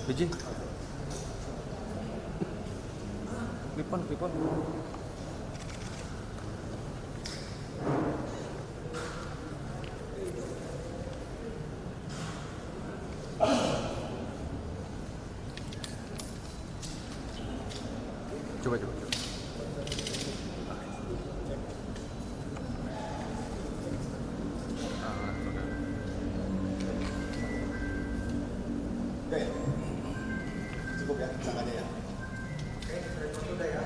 Biji. Klipon. Coba. Oke, cukup ya, misalkannya ya. Oke, sudah ya.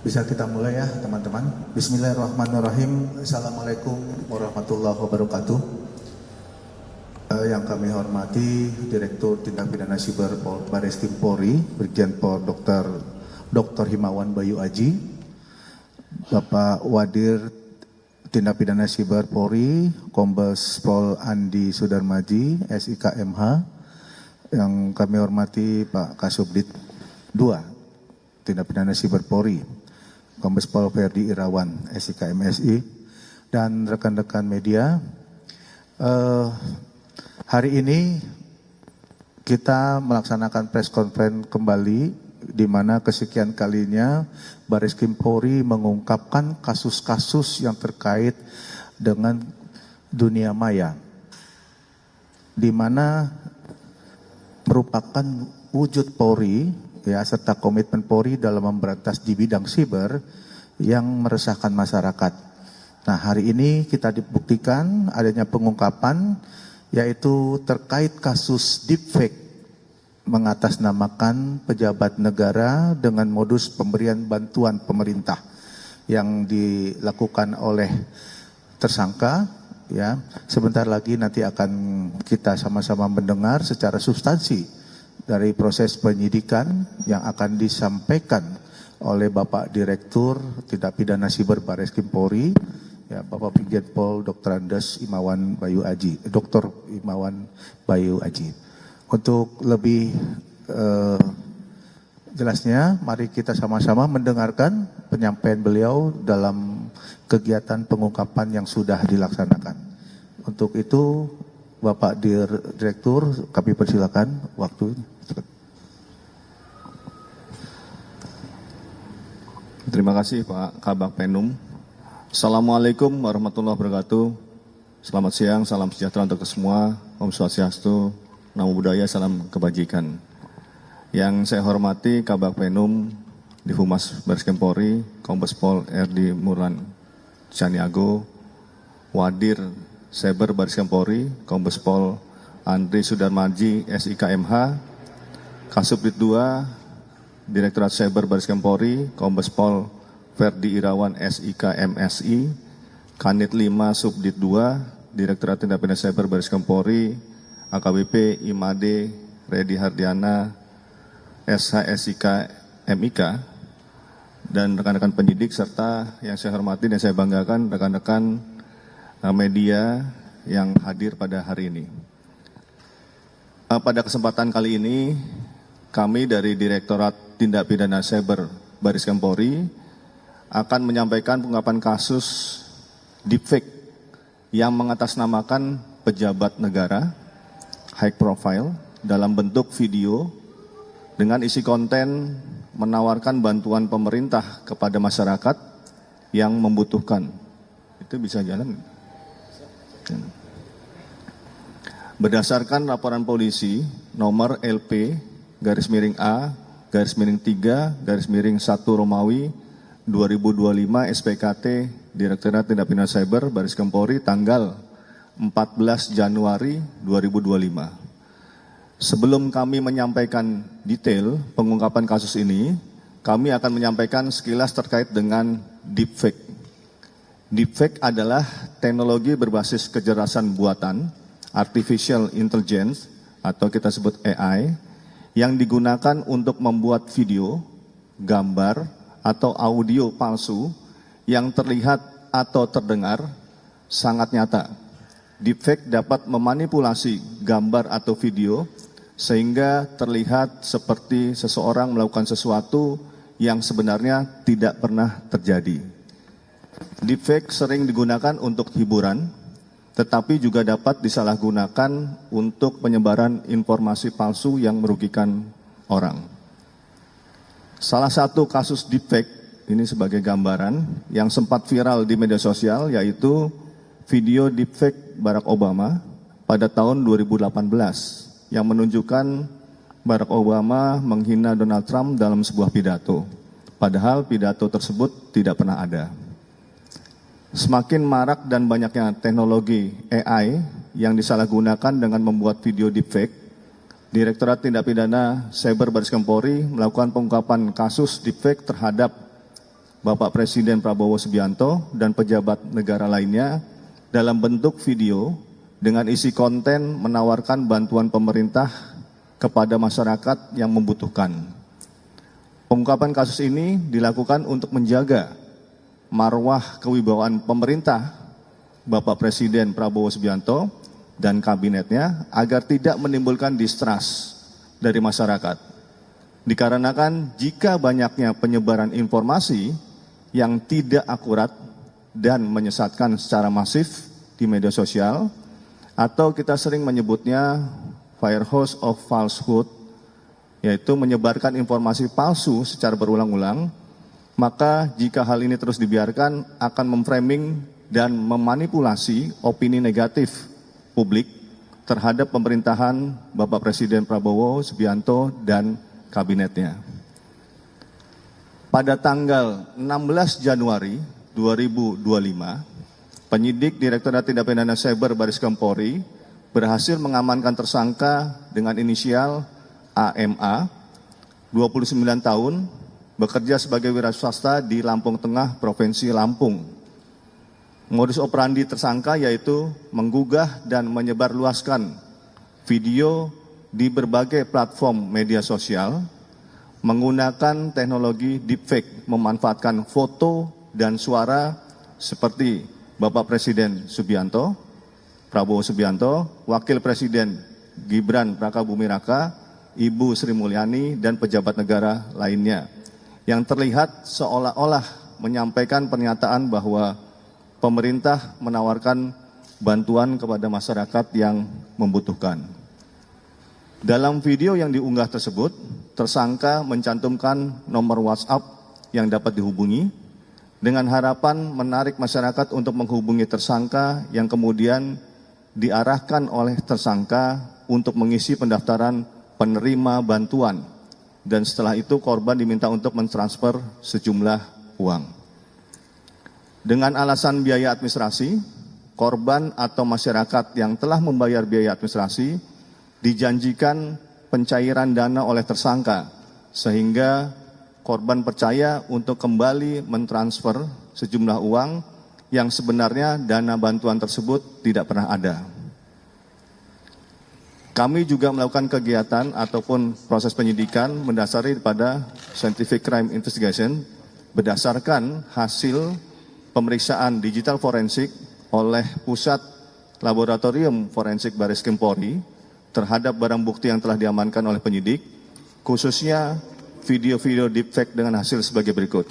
Bisa kita mulai ya teman-teman. Bismillahirrahmanirrahim. Assalamualaikum warahmatullahi wabarakatuh. Yang kami hormati Direktur Tindak Pidana Siber Bareskrim Polri, Brigjen Pol Dr. Himawan Bayu Aji, Bapak Wadir Tindak Pidana Siber Polri, Kombes Pol Andi Sudarmaji, SIK MH, yang kami hormati Pak Kasubdit 2 Tindak Pidana Siber Polri, Kombes Pol Ferdi Irawan, SIK MSI, dan rekan-rekan media. Hari ini kita melaksanakan press conference kembali, di mana kesekian kalinya Bareskrim Polri mengungkapkan kasus-kasus yang terkait dengan dunia maya, di mana merupakan wujud Polri ya, serta komitmen Polri dalam memberantas di bidang siber yang meresahkan masyarakat. Nah, hari ini kita dibuktikan adanya pengungkapan, yaitu terkait kasus deepfake mengatasnamakan pejabat negara dengan modus pemberian bantuan pemerintah yang dilakukan oleh tersangka. Ya, sebentar lagi nanti akan kita sama-sama mendengar secara substansi dari proses penyidikan yang akan disampaikan oleh Bapak Direktur Tindak Pidana Siber Bareskrim Polri, ya, Bapak Brigjen Pol Dr. Andes Imawan Bayu Aji, Dr. Imawan Bayu Aji. Untuk lebih jelasnya, mari kita sama-sama mendengarkan penyampaian beliau dalam kegiatan pengungkapan yang sudah dilaksanakan. Untuk itu, Bapak Direktur, kami persilakan waktu. Terima kasih Pak Kabak Penum. Assalamualaikum warahmatullahi wabarakatuh. Selamat siang, salam sejahtera untuk semua. Om Swastiastu, Namo Buddhaya, salam kebajikan. Yang saya hormati Kabak Penum di Humas Bareskrim Polri, Kombes Pol RD Murlan Caniago, Wadir Cyber Bareskrim Polri, Kombes Pol Andri Sudarmaji, SIK MH, Kasubdit 2, Direktorat Cyber Bareskrim Polri, Kombes Pol Ferdi Irawan, SIK MSI, Kanit 5 Subdit 2, Direktorat Tindak Pidana Cyber Bareskrim Polri, AKBP Imade Redi Hardiana, SH SIK MIK, dan rekan-rekan penyidik, serta yang saya hormati dan saya banggakan rekan-rekan media yang hadir pada hari ini. Pada kesempatan kali ini, kami dari Direktorat Tindak Pidana Cyber Bareskrim Polri akan menyampaikan pengungkapan kasus deepfake yang mengatasnamakan pejabat negara, high profile, dalam bentuk video dengan isi konten menawarkan bantuan pemerintah kepada masyarakat yang membutuhkan. Itu bisa jalan. Berdasarkan laporan polisi nomor LP _A _3 _ Romawi 2025 SPKT Direktorat Tindak Pidana Cyber Bareskrim Polri tanggal 14 Januari 2025. Sebelum kami menyampaikan detail pengungkapan kasus ini, kami akan menyampaikan sekilas terkait dengan deepfake. Deepfake adalah teknologi berbasis kecerdasan buatan, artificial intelligence, atau kita sebut AI, yang digunakan untuk membuat video, gambar, atau audio palsu yang terlihat atau terdengar sangat nyata. Deepfake dapat memanipulasi gambar atau video sehingga terlihat seperti seseorang melakukan sesuatu yang sebenarnya tidak pernah terjadi. Deepfake sering digunakan untuk hiburan, tetapi juga dapat disalahgunakan untuk penyebaran informasi palsu yang merugikan orang. Salah satu kasus deepfake, ini sebagai gambaran, yang sempat viral di media sosial, yaitu video deepfake Barack Obama pada tahun 2018, yang menunjukkan Barack Obama menghina Donald Trump dalam sebuah pidato. Padahal pidato tersebut tidak pernah ada. Semakin marak dan banyaknya teknologi AI yang disalahgunakan dengan membuat video deepfake, Direktorat Tindak Pidana Cyber Baris Krim Polri melakukan pengungkapan kasus deepfake terhadap Bapak Presiden Prabowo Subianto dan pejabat negara lainnya dalam bentuk video dengan isi konten menawarkan bantuan pemerintah kepada masyarakat yang membutuhkan. Pengungkapan kasus ini dilakukan untuk menjaga marwah kewibawaan pemerintah Bapak Presiden Prabowo Subianto dan kabinetnya agar tidak menimbulkan distrust dari masyarakat. Dikarenakan jika banyaknya penyebaran informasi yang tidak akurat dan menyesatkan secara masif di media sosial, atau kita sering menyebutnya fire hose of falsehood, yaitu menyebarkan informasi palsu secara berulang-ulang, maka jika hal ini terus dibiarkan akan memframing dan memanipulasi opini negatif publik terhadap pemerintahan Bapak Presiden Prabowo Subianto dan kabinetnya. Pada tanggal 16 Januari 2025, penyidik Direktorat Tindak Pidana Cyber Baris Krim Polri berhasil mengamankan tersangka dengan inisial AMA, 29 tahun, bekerja sebagai wira swasta di Lampung Tengah, Provinsi Lampung. Modus operandi tersangka yaitu menggugah dan menyebarluaskan video di berbagai platform media sosial, menggunakan teknologi deepfake, memanfaatkan foto dan suara seperti Bapak Presiden Subianto, Prabowo Subianto, Wakil Presiden Gibran Rakabuming Raka, Ibu Sri Mulyani, dan pejabat negara lainnya, yang terlihat seolah-olah menyampaikan pernyataan bahwa pemerintah menawarkan bantuan kepada masyarakat yang membutuhkan. Dalam video yang diunggah tersebut, tersangka mencantumkan nomor WhatsApp yang dapat dihubungi dengan harapan menarik masyarakat untuk menghubungi tersangka yang kemudian diarahkan oleh tersangka untuk mengisi pendaftaran penerima bantuan, dan setelah itu korban diminta untuk mentransfer sejumlah uang. Dengan alasan biaya administrasi, korban atau masyarakat yang telah membayar biaya administrasi dijanjikan pencairan dana oleh tersangka, sehingga korban percaya untuk kembali mentransfer sejumlah uang yang sebenarnya dana bantuan tersebut tidak pernah ada. Kami juga melakukan kegiatan ataupun proses penyidikan mendasari pada scientific crime investigation berdasarkan hasil pemeriksaan digital forensik oleh Pusat Laboratorium Forensik Baris Krim Polri terhadap barang bukti yang telah diamankan oleh penyidik, khususnya video-video deepfake dengan hasil sebagai berikut.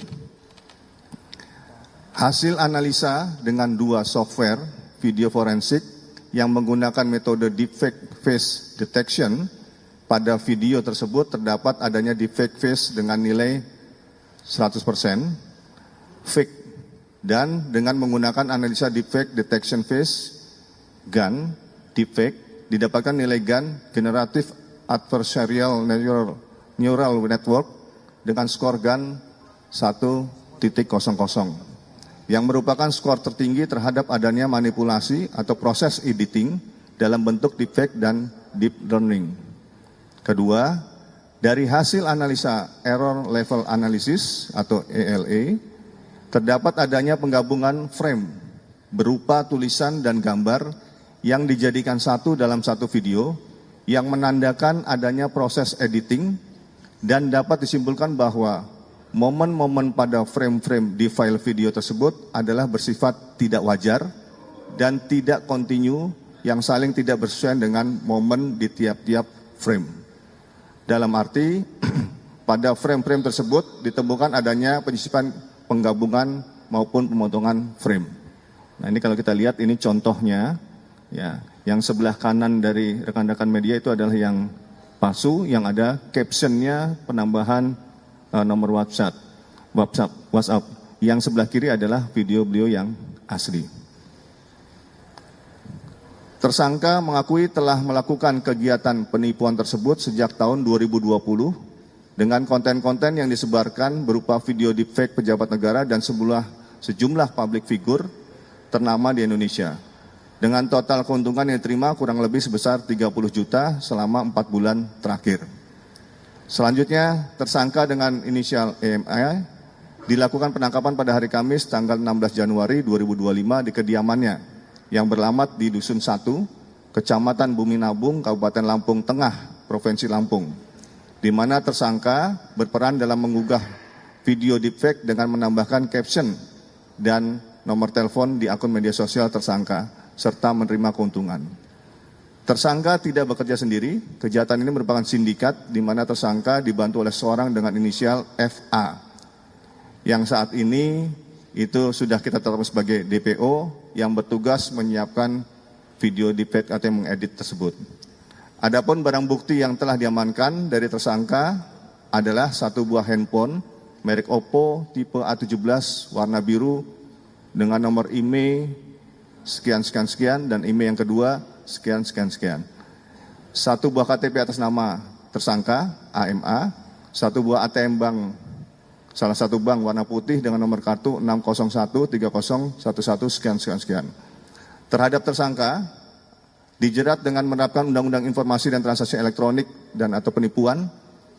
Hasil analisa dengan 2 software video forensik yang menggunakan metode deepfake face detection, pada video tersebut terdapat adanya deepfake face dengan nilai 100%, fake, dan dengan menggunakan analisa deepfake detection face GAN deepfake didapatkan nilai GAN generative adversarial neural network dengan skor GAN 1.00 yang merupakan skor tertinggi terhadap adanya manipulasi atau proses editing dalam bentuk deepfake dan deep learning. Kedua, dari hasil analisa error level analysis atau ELA terdapat adanya penggabungan frame berupa tulisan dan gambar yang dijadikan satu dalam satu video yang menandakan adanya proses editing dan dapat disimpulkan bahwa momen-momen pada frame-frame di file video tersebut adalah bersifat tidak wajar dan tidak kontinu yang saling tidak bersesuaian dengan momen di tiap-tiap frame. Dalam arti, pada frame-frame tersebut ditemukan adanya penyisipan penggabungan maupun pemotongan frame. Nah, ini kalau kita lihat ini contohnya, ya, yang sebelah kanan dari rekan-rekan media itu adalah yang palsu, yang ada captionnya penambahan nomor WhatsApp. Yang sebelah kiri adalah video beliau yang asli. Tersangka mengakui telah melakukan kegiatan penipuan tersebut sejak tahun 2020 dengan konten-konten yang disebarkan berupa video deepfake pejabat negara dan sejumlah public figure ternama di Indonesia. Dengan total keuntungan yang diterima kurang lebih sebesar 30 juta selama 4 bulan terakhir. Selanjutnya, tersangka dengan inisial EMA dilakukan penangkapan pada hari Kamis tanggal 16 Januari 2025 di kediamannya yang beralamat di Dusun 1, Kecamatan Bumi Nabung, Kabupaten Lampung Tengah, Provinsi Lampung, di mana tersangka berperan dalam mengunggah video deepfake dengan menambahkan caption dan nomor telepon di akun media sosial tersangka, serta menerima keuntungan. Tersangka tidak bekerja sendiri, kejahatan ini merupakan sindikat di mana tersangka dibantu oleh seorang dengan inisial FA, yang saat ini itu sudah kita tetapkan sebagai DPO yang bertugas menyiapkan video deepfake atau yang mengedit tersebut. Adapun barang bukti yang telah diamankan dari tersangka adalah satu buah handphone merek Oppo tipe A17 warna biru dengan nomor IMEI sekian dan IMEI yang kedua sekian. Satu buah KTP atas nama tersangka AMA, satu buah ATM bank salah satu bank warna putih dengan nomor kartu 6013011 sekian. Terhadap tersangka dijerat dengan menerapkan Undang-Undang Informasi dan Transaksi Elektronik dan atau penipuan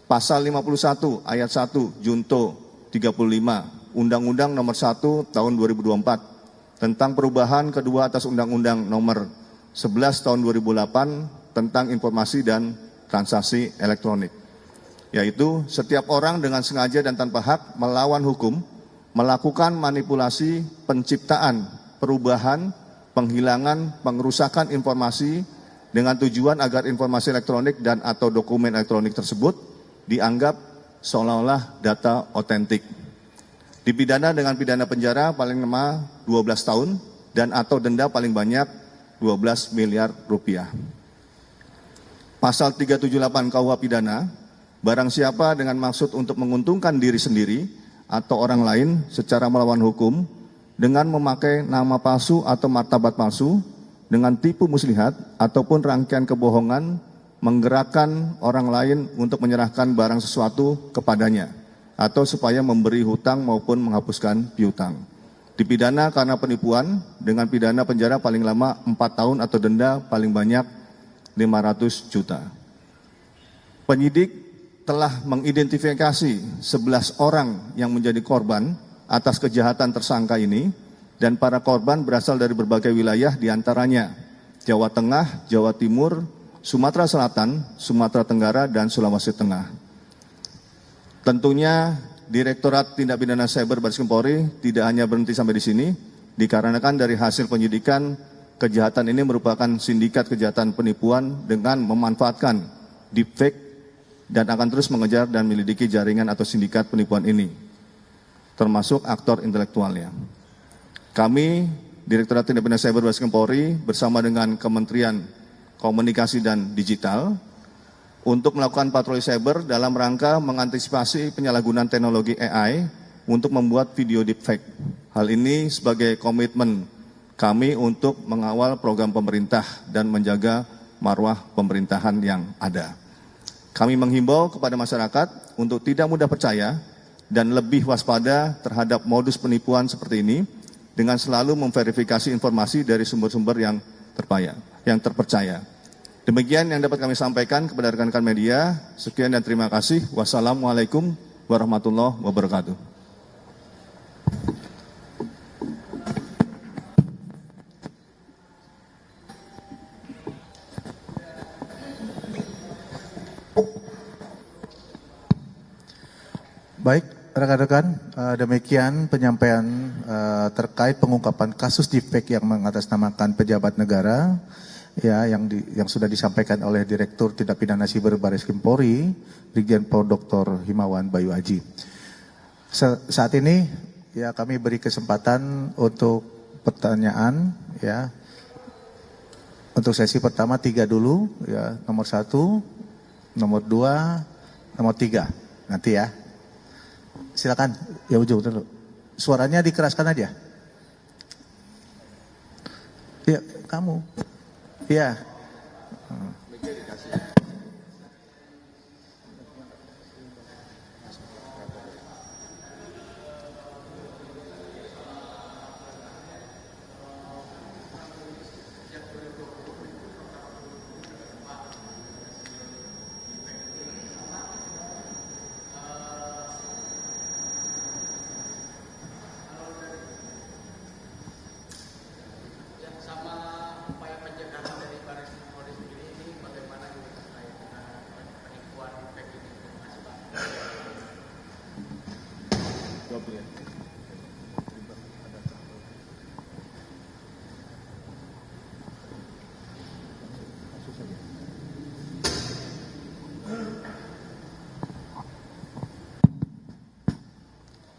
pasal 51 ayat 1 junto 35 Undang-Undang nomor 1 tahun 2024 tentang perubahan kedua atas Undang-Undang nomor 11 tahun 2008 tentang informasi dan transaksi elektronik. Yaitu setiap orang dengan sengaja dan tanpa hak melawan hukum, melakukan manipulasi, penciptaan, perubahan, penghilangan, pengerusakan informasi dengan tujuan agar informasi elektronik dan atau dokumen elektronik tersebut dianggap seolah-olah data otentik. Dipidana dengan pidana penjara paling lama 12 tahun dan atau denda paling banyak 12 miliar rupiah. Pasal 378 KUH pidana, barang siapa dengan maksud untuk menguntungkan diri sendiri atau orang lain secara melawan hukum dengan memakai nama palsu atau martabat palsu dengan tipu muslihat ataupun rangkaian kebohongan menggerakkan orang lain untuk menyerahkan barang sesuatu kepadanya atau supaya memberi hutang maupun menghapuskan piutang. Dipidana karena penipuan dengan pidana penjara paling lama 4 tahun atau denda paling banyak 500 juta. Penyidik telah mengidentifikasi 11 orang yang menjadi korban atas kejahatan tersangka ini dan para korban berasal dari berbagai wilayah diantaranya Jawa Tengah, Jawa Timur, Sumatera Selatan, Sumatera Tenggara, dan Sulawesi Tengah. Tentunya Direktorat Tindak Pidana Cyber Baris Krim Polri tidak hanya berhenti sampai di sini, dikarenakan dari hasil penyidikan kejahatan ini merupakan sindikat kejahatan penipuan dengan memanfaatkan deepfake dan akan terus mengejar dan menyelidiki jaringan atau sindikat penipuan ini, termasuk aktor intelektualnya. Kami, Direktorat Tindak Pidana Cyber Baris Krim Polri, bersama dengan Kementerian Komunikasi dan Digital, untuk melakukan patroli cyber dalam rangka mengantisipasi penyalahgunaan teknologi AI untuk membuat video deepfake. Hal ini sebagai komitmen kami untuk mengawal program pemerintah dan menjaga marwah pemerintahan yang ada. Kami menghimbau kepada masyarakat untuk tidak mudah percaya dan lebih waspada terhadap modus penipuan seperti ini dengan selalu memverifikasi informasi dari sumber-sumber yang terpercaya. Demikian yang dapat kami sampaikan kepada rekan-rekan media. Sekian dan terima kasih. Wassalamualaikum warahmatullahi wabarakatuh. Baik, rekan-rekan, demikian penyampaian terkait pengungkapan kasus defek yang mengatasnamakan pejabat negara, ya, yang sudah disampaikan oleh Direktur Tindak Pidana Siber Bareskrim Polri, Brigjen Pol Dr. Himawan Bayu Aji. Saat ini, ya, kami beri kesempatan untuk pertanyaan, ya. Untuk sesi pertama 3 dulu, ya, nomor 1, nomor 2, nomor 3, nanti ya. Silakan, ya ujung dulu. Suaranya dikeraskan aja. Ya, kamu. Ya.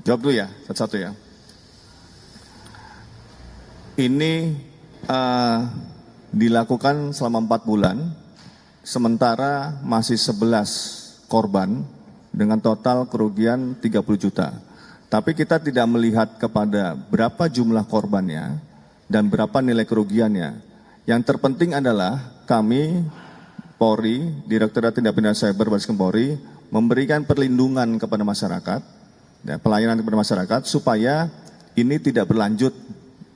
Jawab dulu ya, satu-satu ya. Ini dilakukan selama 4 bulan, sementara masih 11 korban dengan total kerugian 30 juta. Tapi kita tidak melihat kepada berapa jumlah korbannya dan berapa nilai kerugiannya. Yang terpenting adalah kami, Polri, Direktorat Tindak Pidana Cyber Bareskrim Polri, memberikan perlindungan kepada masyarakat, ya, pelayanan kepada masyarakat supaya ini tidak berlanjut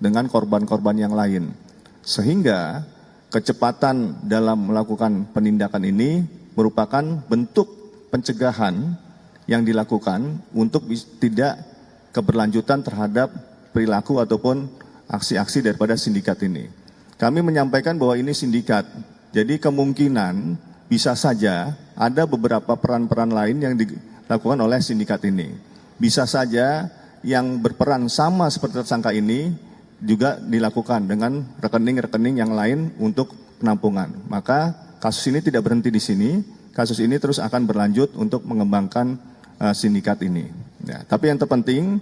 dengan korban-korban yang lain. Sehingga kecepatan dalam melakukan penindakan ini merupakan bentuk pencegahan yang dilakukan untuk tidak keberlanjutan terhadap perilaku ataupun aksi-aksi daripada sindikat ini. Kami menyampaikan bahwa ini sindikat, jadi kemungkinan bisa saja ada beberapa peran-peran lain yang dilakukan oleh sindikat ini. Bisa saja yang berperan sama seperti tersangka ini juga dilakukan dengan rekening-rekening yang lain untuk penampungan. Maka kasus ini tidak berhenti di sini, kasus ini terus akan berlanjut untuk mengembangkan sindikat ini. Ya, tapi yang terpenting,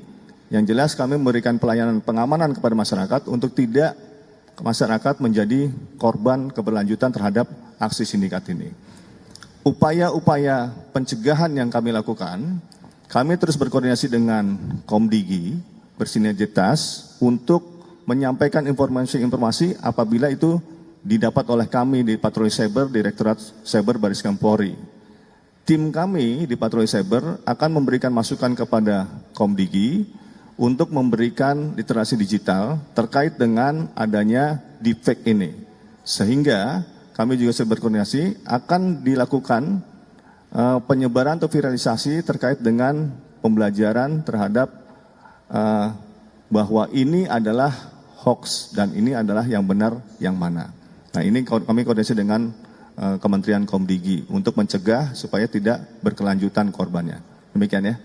yang jelas kami memberikan pelayanan pengamanan kepada masyarakat untuk tidak masyarakat menjadi korban keberlanjutan terhadap aksi sindikat ini. Upaya-upaya pencegahan yang kami lakukan, kami terus berkoordinasi dengan Komdigi, bersinergitas untuk menyampaikan informasi-informasi apabila itu didapat oleh kami di Patroli Cyber, Direktorat Cyber Bareskrim Polri. Tim kami di Patroli Cyber akan memberikan masukan kepada Komdigi untuk memberikan literasi digital terkait dengan adanya deepfake ini. Sehingga kami juga sudah berkoordinasi akan dilakukan penyebaran atau viralisasi terkait dengan pembelajaran terhadap bahwa ini adalah hoax dan ini adalah yang benar yang mana. Nah, ini kami koordinasi dengan Kementerian Komdigi untuk mencegah supaya tidak berkelanjutan korbannya. Demikian ya.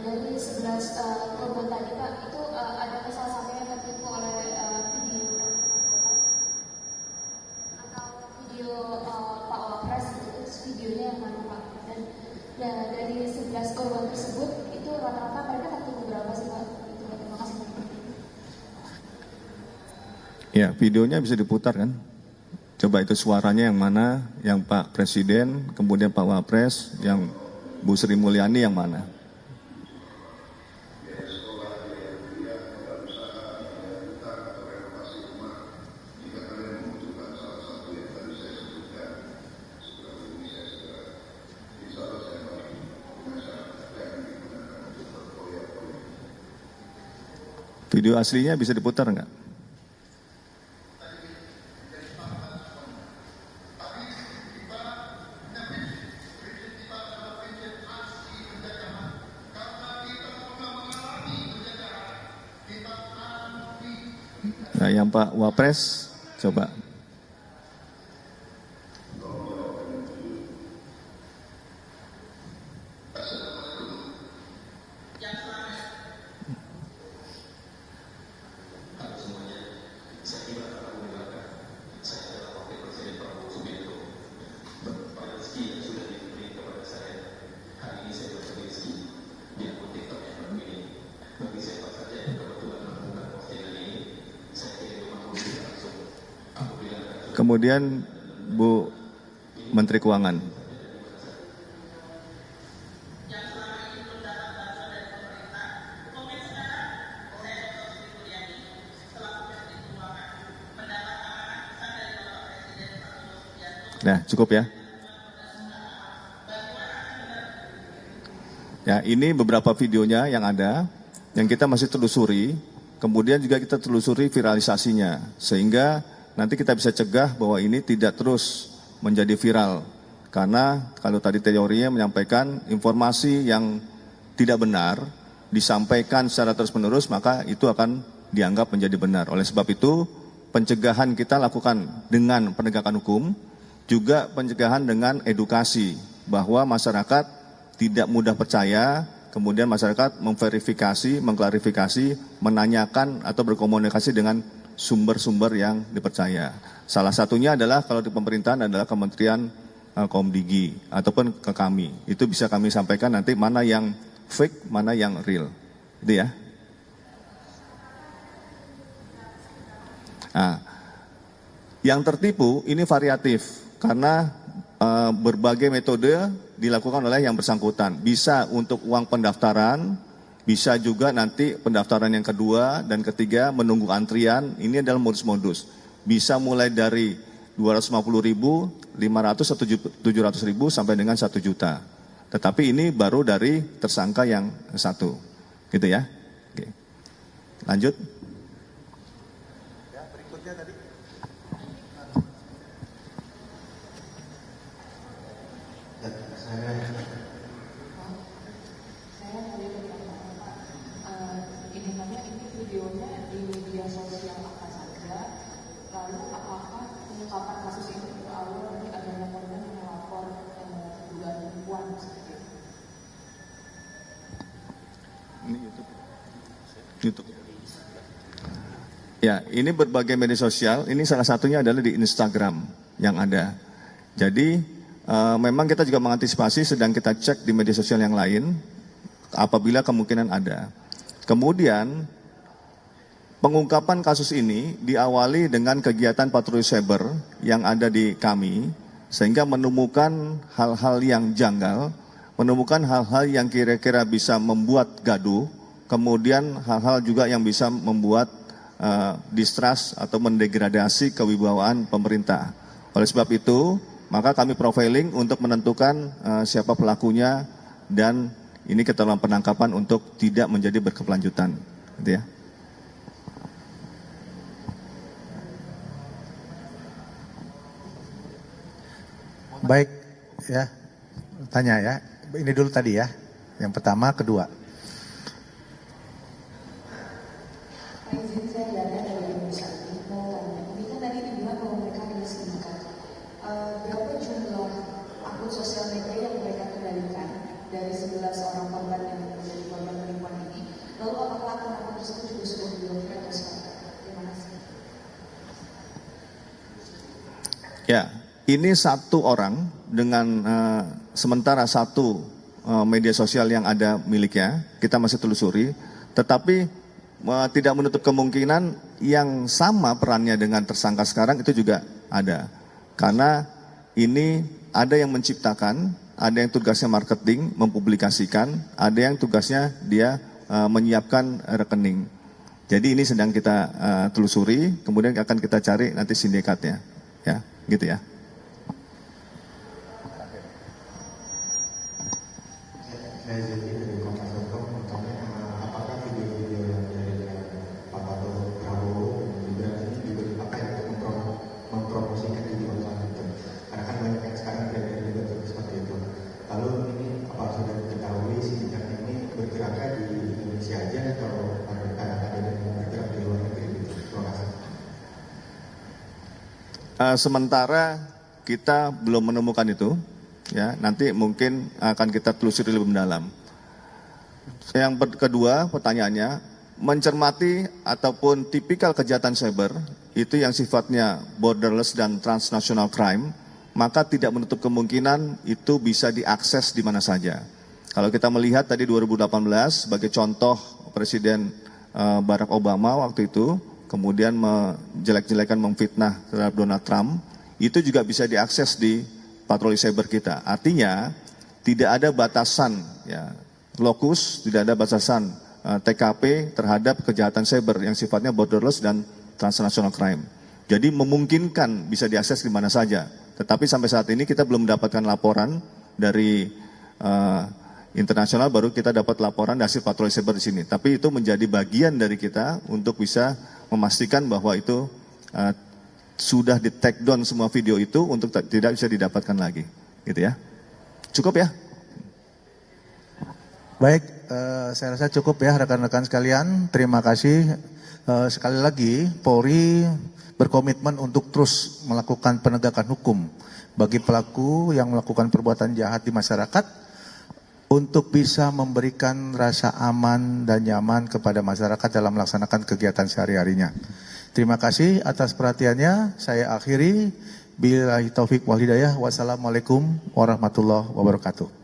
Dari 11 korban tadi Pak, itu ada salah satu yang tertipu oleh video atau video Pak Wapres, itu videonya yang mana Pak? Dan dari 11 korban tersebut itu rata-rata mereka tertipu berapa sih Pak? Itu, terima kasih. Ya, videonya bisa diputar kan? Coba itu suaranya yang mana, yang Pak Presiden, kemudian Pak Wapres, yang Bu Sri Mulyani yang mana? Video aslinya bisa diputar nggak? Nah, yang Pak Wapres, coba. Kemudian Bu Menteri Keuangan. Nah, cukup ya. Ya, ini beberapa videonya yang ada, yang kita masih telusuri, kemudian juga kita telusuri viralisasinya, sehingga nanti kita bisa cegah bahwa ini tidak terus menjadi viral. Karena kalau tadi teorinya menyampaikan informasi yang tidak benar, disampaikan secara terus-menerus, maka itu akan dianggap menjadi benar. Oleh sebab itu, pencegahan kita lakukan dengan penegakan hukum, juga pencegahan dengan edukasi, bahwa masyarakat tidak mudah percaya, kemudian masyarakat memverifikasi, mengklarifikasi, menanyakan atau berkomunikasi dengan sumber-sumber yang dipercaya. Salah satunya adalah kalau di pemerintahan adalah Kementerian Komdigi ataupun ke kami. Itu bisa kami sampaikan nanti mana yang fake, mana yang real. Itu ya. Nah, yang tertipu ini variatif karena berbagai metode dilakukan oleh yang bersangkutan. Bisa untuk uang pendaftaran, bisa juga nanti pendaftaran yang kedua dan ketiga menunggu antrian. Ini adalah modus-modus. Bisa mulai dari 250.000, 500 atau 700.000 sampai dengan 1 juta. Tetapi ini baru dari tersangka yang satu. Gitu ya. Oke. Lanjut. Ya, berikutnya tadi. Saya tadi bertanya Pak, ini namanya ini videonya di media sosial apa saja, lalu apakah pengungkapan kasus ini berawal dari adanya korban yang melapor dugaan penipuan seperti itu? Ini YouTube. Ya, ini berbagai media sosial. Ini salah satunya adalah di Instagram yang ada. Jadi memang kita juga mengantisipasi, sedang kita cek di media sosial yang lain apabila kemungkinan ada. Kemudian pengungkapan kasus ini diawali dengan kegiatan patroli cyber yang ada di kami, sehingga menemukan hal-hal yang janggal, menemukan hal-hal yang kira-kira bisa membuat gaduh, kemudian hal-hal juga yang bisa membuat distrust atau mendegradasi kewibawaan pemerintah. Oleh sebab itu, maka kami profiling untuk menentukan siapa pelakunya, dan ini kita lakukan penangkapan untuk tidak menjadi berkelanjutan, gitu ya. Baik, ya, tanya ya. Ini dulu tadi ya, yang pertama, kedua. Pak izin saya Dana dari Indonesia. Mau tanya, ini kan tadi dibilang bahwa mereka ada sindikat. Berapa jumlah akun sosial media yang mereka kendalikan dari 11 orang korban yang menjadi korban penipuan ini? Lalu apakah akun-akun tersebut juga sudah diblokir atau seperti apa? Terima kasih. Ya, ini satu orang dengan sementara satu media sosial yang ada miliknya, kita masih telusuri, tetapi tidak menutup kemungkinan yang sama perannya dengan tersangka sekarang itu juga ada. Karena ini ada yang menciptakan, ada yang tugasnya marketing, mempublikasikan, ada yang tugasnya dia menyiapkan rekening. Jadi ini sedang kita telusuri, kemudian akan kita cari nanti sindikatnya. Ya, gitu ya. Saya jadi dari Kompas.com bertanya apakah video-video yang dari Pak Prabowo juga ini juga dipakai untuk mempromosikan di luar itu, karena kan banyak yang sekarang beredar juga seperti itu. Lalu ini apa sudah diketahui sindikat ini bergeraknya di Indonesia aja atau ada yang bergerak di luar negeri? Terima kasih. sementara kita belum menemukan itu, ya. Nanti mungkin akan kita telusuri lebih mendalam. Yang kedua, pertanyaannya, mencermati ataupun tipikal kejahatan cyber itu yang sifatnya borderless dan transnational crime, maka tidak menutup kemungkinan itu bisa diakses di mana saja. Kalau kita melihat tadi 2018 sebagai contoh Presiden Barack Obama waktu itu, kemudian menjelek-jelekan memfitnah terhadap Donald Trump, itu juga bisa diakses di patroli cyber kita. Artinya tidak ada batasan, ya, lokus, tidak ada batasan TKP terhadap kejahatan cyber yang sifatnya borderless dan transnational crime. Jadi memungkinkan bisa diakses di mana saja. Tetapi sampai saat ini kita belum mendapatkan laporan dari internasional, baru kita dapat laporan hasil patroli cyber di sini. Tapi itu menjadi bagian dari kita untuk bisa memastikan bahwa itu sudah di take down semua video itu untuk tidak bisa didapatkan lagi, gitu ya. Cukup ya? Baik, saya rasa cukup ya rekan-rekan sekalian. Terima kasih. Sekali lagi, Polri berkomitmen untuk terus melakukan penegakan hukum bagi pelaku yang melakukan perbuatan jahat di masyarakat, untuk bisa memberikan rasa aman dan nyaman kepada masyarakat dalam melaksanakan kegiatan sehari-harinya. Terima kasih atas perhatiannya. Saya akhiri. Billahi taufik wal hidayah. Wassalamualaikum warahmatullahi wabarakatuh.